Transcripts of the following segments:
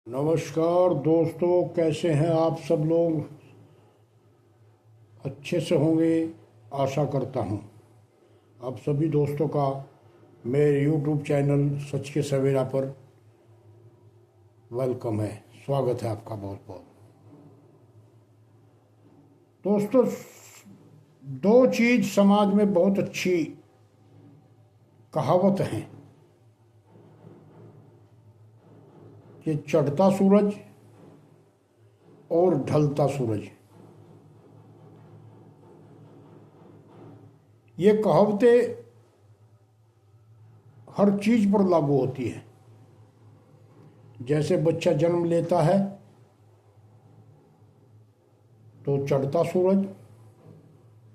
नमस्कार दोस्तों, कैसे हैं आप सब लोग। अच्छे से होंगे आशा करता हूं। आप सभी दोस्तों का मेरे YouTube चैनल सच के सवेरा पर वेलकम है, स्वागत है आपका बहुत बहुत। दोस्तों, दो चीज़ समाज में बहुत अच्छी कहावत हैं कि चढ़ता सूरज और ढलता सूरज। ये कहावतें हर चीज पर लागू होती है। जैसे बच्चा जन्म लेता है तो चढ़ता सूरज,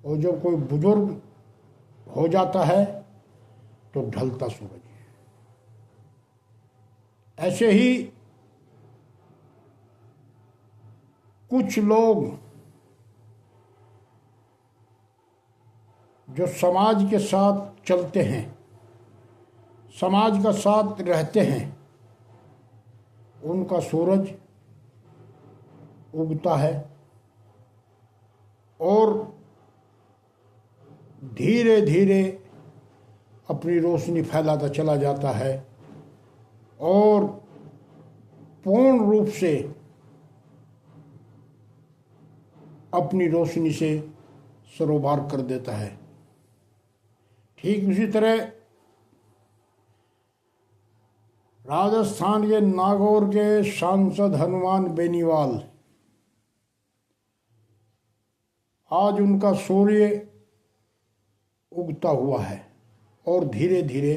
और जब कोई बुजुर्ग हो जाता है तो ढलता सूरज। ऐसे ही कुछ लोग जो समाज के साथ चलते हैं, समाज का साथ रहते हैं, उनका सूरज उगता है और धीरे धीरे अपनी रोशनी फैलाता चला जाता है और पूर्ण रूप से अपनी रोशनी से सरोबार कर देता है। ठीक उसी तरह राजस्थान के नागौर के सांसद हनुमान बेनीवाल, आज उनका सूर्य उगता हुआ है और धीरे धीरे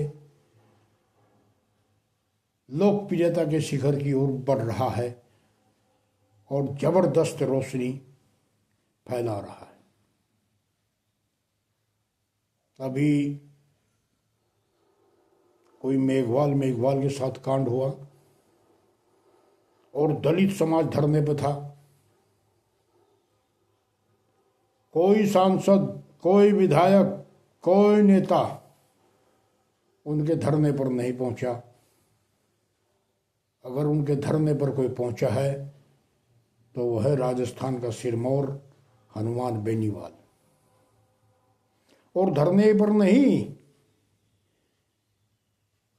लोकप्रियता के शिखर की ओर बढ़ रहा है और जबरदस्त रोशनी फैला रहा है। अभी कोई मेघवाल के साथ कांड हुआ और दलित समाज धरने पर था। कोई सांसद, कोई विधायक, कोई नेता उनके धरने पर नहीं पहुंचा। अगर उनके धरने पर कोई पहुंचा है तो वह है राजस्थान का सिरमौर हनुमान बेनीवाल। और धरने पर नहीं,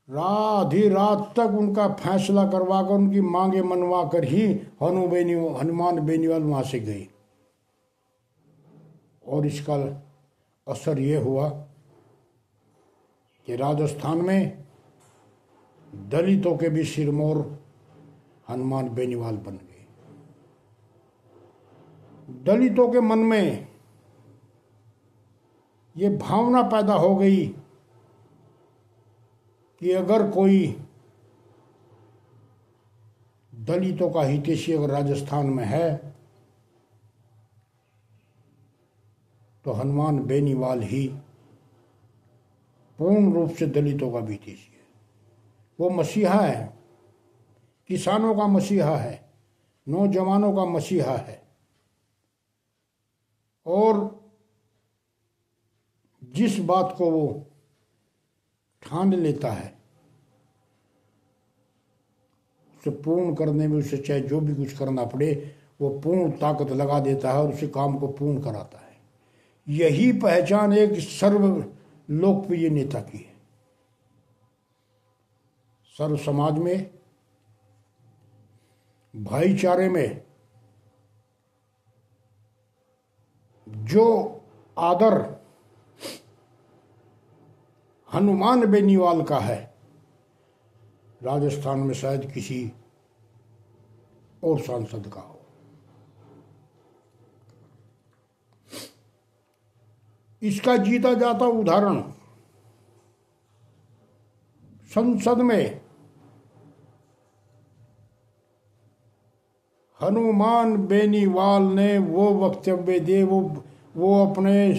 आधी रात तक उनका फैसला करवाकर, उनकी मांगे मनवा कर ही हनुमान बेनीवाल वहां से गई। और इसका असर ये हुआ कि राजस्थान में दलितों के भी सिरमौर हनुमान बेनीवाल बन गए। दलितों के मन में ये भावना पैदा हो गई कि अगर कोई दलितों का हितैषी अगर राजस्थान में है तो हनुमान बेनीवाल ही पूर्ण रूप से दलितों का भी हितैषी है। वो मसीहा है, किसानों का मसीहा है, नौजवानों का मसीहा है। और जिस बात को वो ठान लेता है उसे पूर्ण करने में, उसे चाहे जो भी कुछ करना पड़े, वो पूर्ण ताकत लगा देता है और उसे काम को पूर्ण कराता है। यही पहचान एक सर्व लोकप्रिय नेता की है। सर्व समाज में, भाईचारे में जो आदर हनुमान बेनीवाल का है, राजस्थान में शायद किसी और सांसद का हो। इसका जीता जाता उदाहरण संसद में हनुमान बेनीवाल ने वो वक्तव्य दिए, वो अपने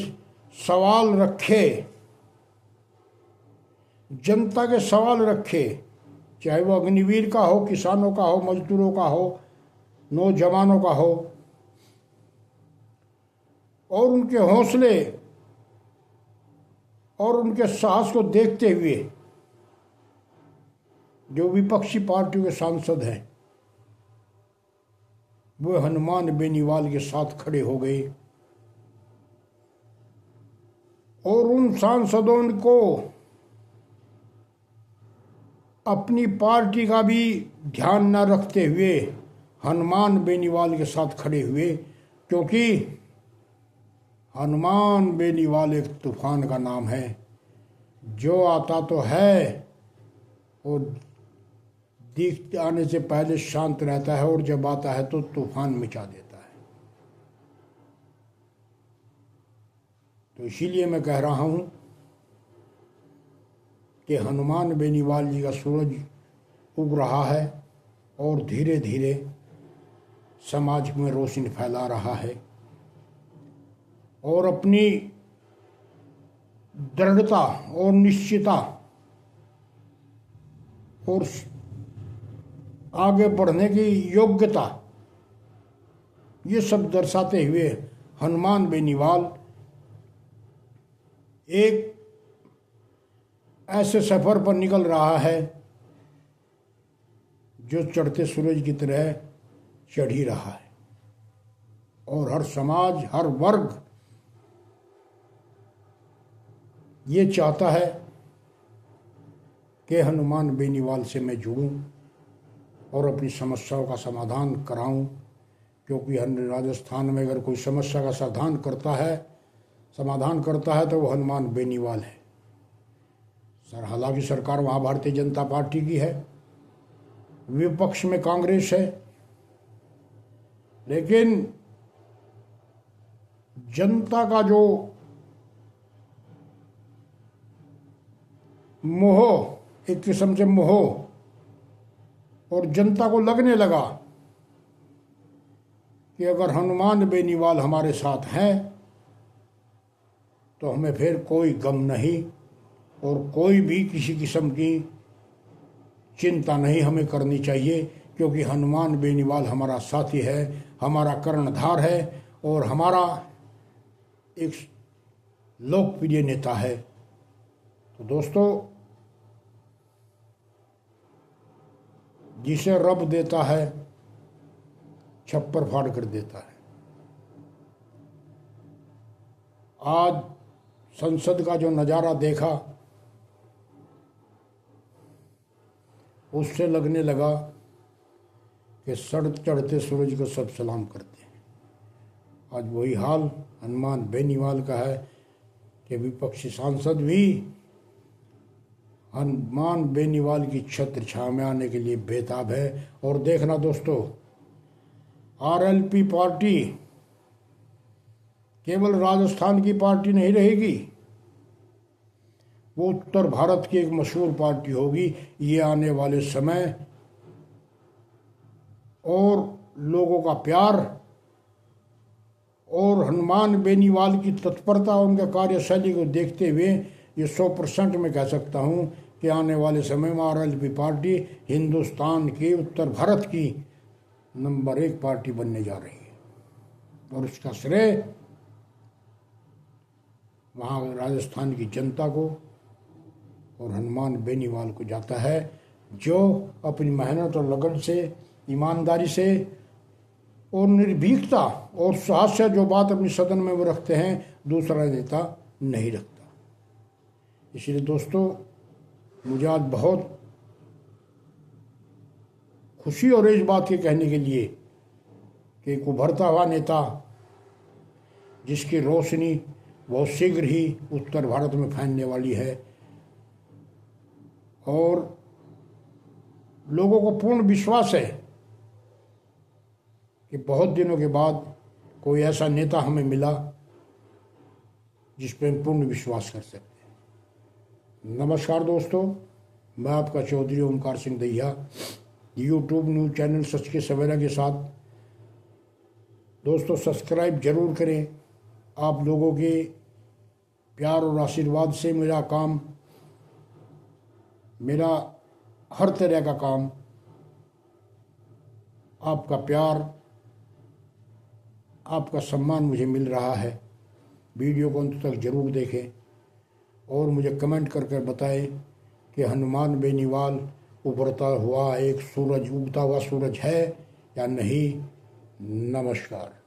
सवाल रखे, जनता के सवाल रखे, चाहे वो अग्निवीर का हो, किसानों का हो, मजदूरों का हो, नौजवानों का हो। और उनके हौसले और उनके साहस को देखते हुए जो विपक्षी पार्टियों के सांसद हैं वो हनुमान बेनीवाल के साथ खड़े हो गए और उन सांसदों को अपनी पार्टी का भी ध्यान न रखते हुए हनुमान बेनीवाल के साथ खड़े हुए, क्योंकि हनुमान बेनीवाल एक तूफान का नाम है, जो आता तो है और दिख आने से पहले शांत रहता है और जब आता है तो तूफान मचा देता है। तो इसीलिए मैं कह रहा हूं कि हनुमान बेनीवाल जी का सूरज उग रहा है और धीरे धीरे समाज में रोशनी फैला रहा है और अपनी दृढ़ता और निश्चितता और आगे बढ़ने की योग्यता, ये सब दर्शाते हुए हनुमान बेनीवाल एक ऐसे सफर पर निकल रहा है जो चढ़ते सूरज की तरह चढ़ ही रहा है और हर समाज, हर वर्ग ये चाहता है कि हनुमान बेनीवाल से मैं जुड़ूं और अपनी समस्याओं का समाधान कराऊं, क्योंकि राजस्थान में अगर कोई समस्या का समाधान करता है तो वो हनुमान बेनीवाल है। हालांकि सरकार वहाँ भारतीय जनता पार्टी की है, विपक्ष में कांग्रेस है, लेकिन जनता का जो मोह, एक किस्म से मोह, और जनता को लगने लगा कि अगर हनुमान बेनीवाल हमारे साथ हैं तो हमें फिर कोई गम नहीं और कोई भी किसी किस्म की चिंता नहीं हमें करनी चाहिए, क्योंकि हनुमान बेनीवाल हमारा साथी है, हमारा कर्णधार है और हमारा एक लोकप्रिय नेता है। तो दोस्तों, जिसे रब देता है छप्पर फाड़ कर देता है। आज संसद का जो नज़ारा देखा उससे लगने लगा कि चढ़ते सूरज को सब सलाम करते हैं। आज वही हाल हनुमान बेनीवाल का है कि विपक्षी सांसद भी हनुमान बेनीवाल की छत्र छाया में आने के लिए बेताब है। और देखना दोस्तों, आरएलपी पार्टी केवल राजस्थान की पार्टी नहीं रहेगी, वो उत्तर भारत की एक मशहूर पार्टी होगी ये आने वाले समय। और लोगों का प्यार और हनुमान बेनीवाल की तत्परता, उनके कार्यशैली को देखते हुए ये 100% मैं कह सकता हूँ कि आने वाले समय में आरएलपी पार्टी हिंदुस्तान की, उत्तर भारत की नंबर 1 पार्टी बनने जा रही है। और इसका श्रेय वहाँ राजस्थान की जनता को और हनुमान बेनीवाल को जाता है, जो अपनी मेहनत और लगन से, ईमानदारी से और निर्भीकता और साहस से जो बात अपनी सदन में वो रखते हैं, दूसरा नेता नहीं रखता। इसलिए दोस्तों, मुझे आज बहुत खुशी और इस बात के कहने के लिए कि एक उभरता हुआ नेता जिसकी रोशनी बहुत शीघ्र ही उत्तर भारत में फैलने वाली है और लोगों को पूर्ण विश्वास है कि बहुत दिनों के बाद कोई ऐसा नेता हमें मिला जिस पर हम पूर्ण विश्वास कर सकते हैं। नमस्कार दोस्तों, मैं आपका Chaudhary Omkar Singh Dahiya, YouTube news channel सच के सवेरा के साथ। दोस्तों, सब्सक्राइब जरूर करें। आप लोगों के प्यार और आशीर्वाद से मेरा हर तरह का काम, आपका प्यार, आपका सम्मान मुझे मिल रहा है। वीडियो को अंत तक जरूर देखें और मुझे कमेंट कर बताएं कि हनुमान बेनीवाल उभरता हुआ एक सूरज, उगता हुआ सूरज है या नहीं, नमस्कार।